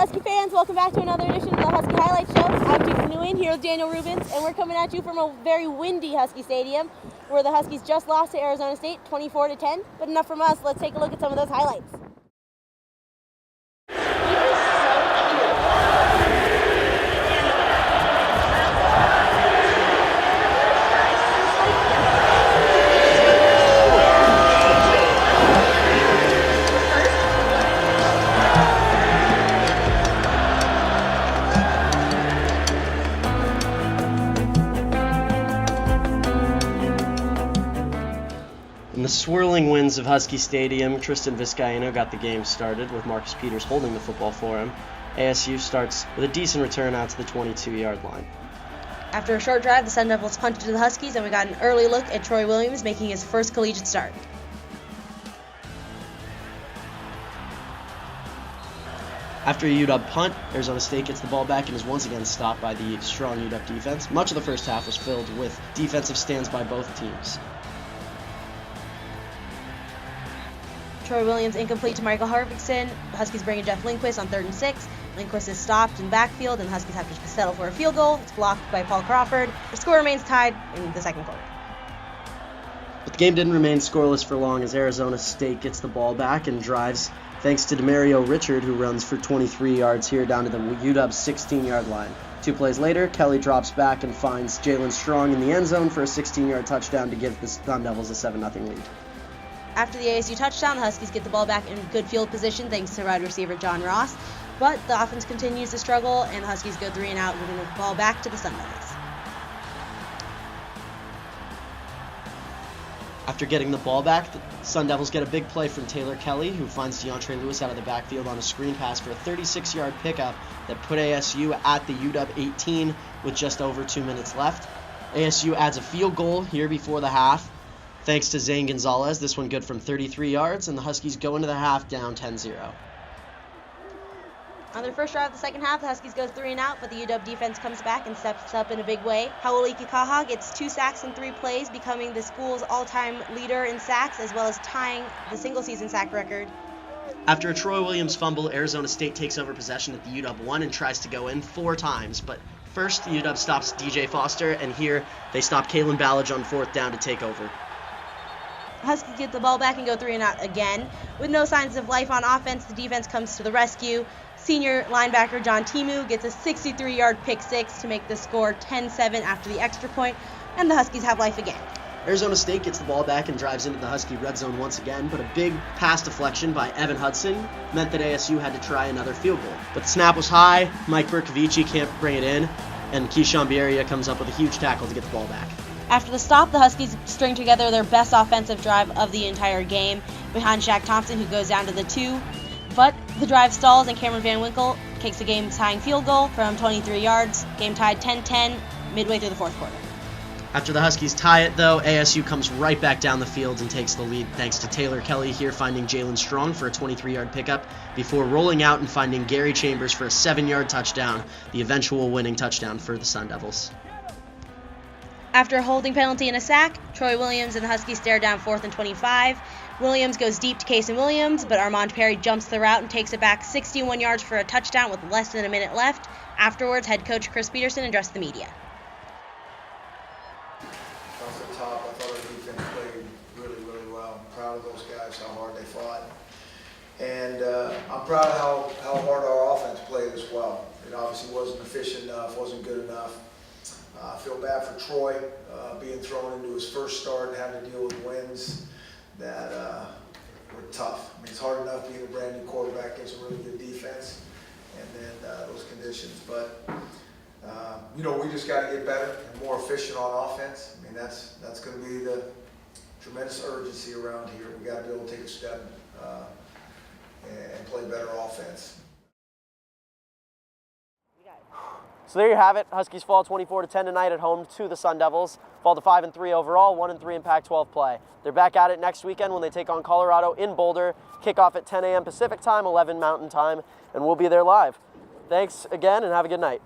Husky fans, welcome back to another edition of the Husky Highlight Show. I'm Tifa Nguyen here with Daniel Rubens, and we're coming at you from a very windy Husky stadium, where the Huskies just lost to Arizona State 24-10. But enough from us, let's take a look at some of those highlights. In the swirling winds of Husky Stadium, Tristan Vizcaino got the game started with Marcus Peters holding the football for him. ASU starts with a decent return out to the 22-yard line. After a short drive, the Sun Devils punted to the Huskies, and we got an early look at Troy Williams making his first collegiate start. After a UW punt, Arizona State gets the ball back and is once again stopped by the strong UW defense. Much of the first half was filled with defensive stands by both teams. Troy Williams incomplete to Michael Harvickson. The Huskies bring in Jeff Lindquist on 3rd and 6. Lindquist is stopped in backfield, and the Huskies have to settle for a field goal. It's blocked by Paul Crawford. The score remains tied in the second quarter. But the game didn't remain scoreless for long as Arizona State gets the ball back and drives thanks to Demario Richard, who runs for 23 yards here down to the UW 16-yard line. 2 plays later, Kelly drops back and finds Jalen Strong in the end zone for a 16-yard touchdown to give the Sun Devils a 7-0 lead. After the ASU touchdown, the Huskies get the ball back in good field position thanks to wide receiver John Ross. But the offense continues to struggle, and the Huskies go 3 and out, giving the ball back to the Sun Devils. After getting the ball back, the Sun Devils get a big play from Taylor Kelly, who finds DeAndre Lewis out of the backfield on a screen pass for a 36-yard pickup that put ASU at the UW 18 with just over 2 minutes left. ASU adds a field goal here before the half, thanks to Zane Gonzalez, this one good from 33 yards, and the Huskies go into the half down 10-0. On their first drive of the second half, the Huskies go 3 and out, but the UW defense comes back and steps up in a big way. Howell Ikikaha gets 2 sacks in 3 plays, becoming the school's all-time leader in sacks, as well as tying the single-season sack record. After a Troy Williams fumble, Arizona State takes over possession at the UW 1 and tries to go in 4 times, but first, the UW stops DJ Foster, and here they stop Kalen Ballage on 4th down to take over. Huskies get the ball back and go 3 and out again. With no signs of life on offense, the defense comes to the rescue. Senior linebacker John Timu gets a 63-yard pick 6 to make the score 10-7 after the extra point, and the Huskies have life again. Arizona State gets the ball back and drives into the Husky red zone once again, but a big pass deflection by Evan Hudson meant that ASU had to try another field goal. But the snap was high, Mike Berkovici can't bring it in, and Keyshawn Bieria comes up with a huge tackle to get the ball back. After the stop, the Huskies string together their best offensive drive of the entire game behind Shaq Thompson, who goes down to the 2. But the drive stalls, and Cameron Van Winkle takes a game-tying field goal from 23 yards. Game tied 10-10 midway through the fourth quarter. After the Huskies tie it, though, ASU comes right back down the field and takes the lead thanks to Taylor Kelly here finding Jalen Strong for a 23-yard pickup before rolling out and finding Gary Chambers for a 7-yard touchdown, the eventual winning touchdown for the Sun Devils. After a holding penalty and a sack, Troy Williams and the Huskies stare down 4th and 25. Williams goes deep to Casey Williams, but Armand Perry jumps the route and takes it back 61 yards for a touchdown with less than a minute left. Afterwards, head coach Chris Peterson addressed the media. Off the top, I thought our defense played really, really well. I'm proud of those guys, how hard they fought. And I'm proud of how hard our offense played as well. It obviously wasn't efficient enough, wasn't good enough. I feel bad for Troy being thrown into his first start and having to deal with wins that were tough. I mean, it's hard enough being a brand new quarterback against a really good defense and then those conditions. But, we just got to get better and more efficient on offense. I mean, that's going to be the tremendous urgency around here. We got to be able to take a step and play better offense. So there you have it. Huskies fall 24-10 tonight at home to the Sun Devils. Fall to 5-3 overall, 1-3 in Pac-12 play. They're back at it next weekend when they take on Colorado in Boulder. Kickoff at 10 a.m. Pacific time, 11 Mountain time, and we'll be there live. Thanks again, and have a good night.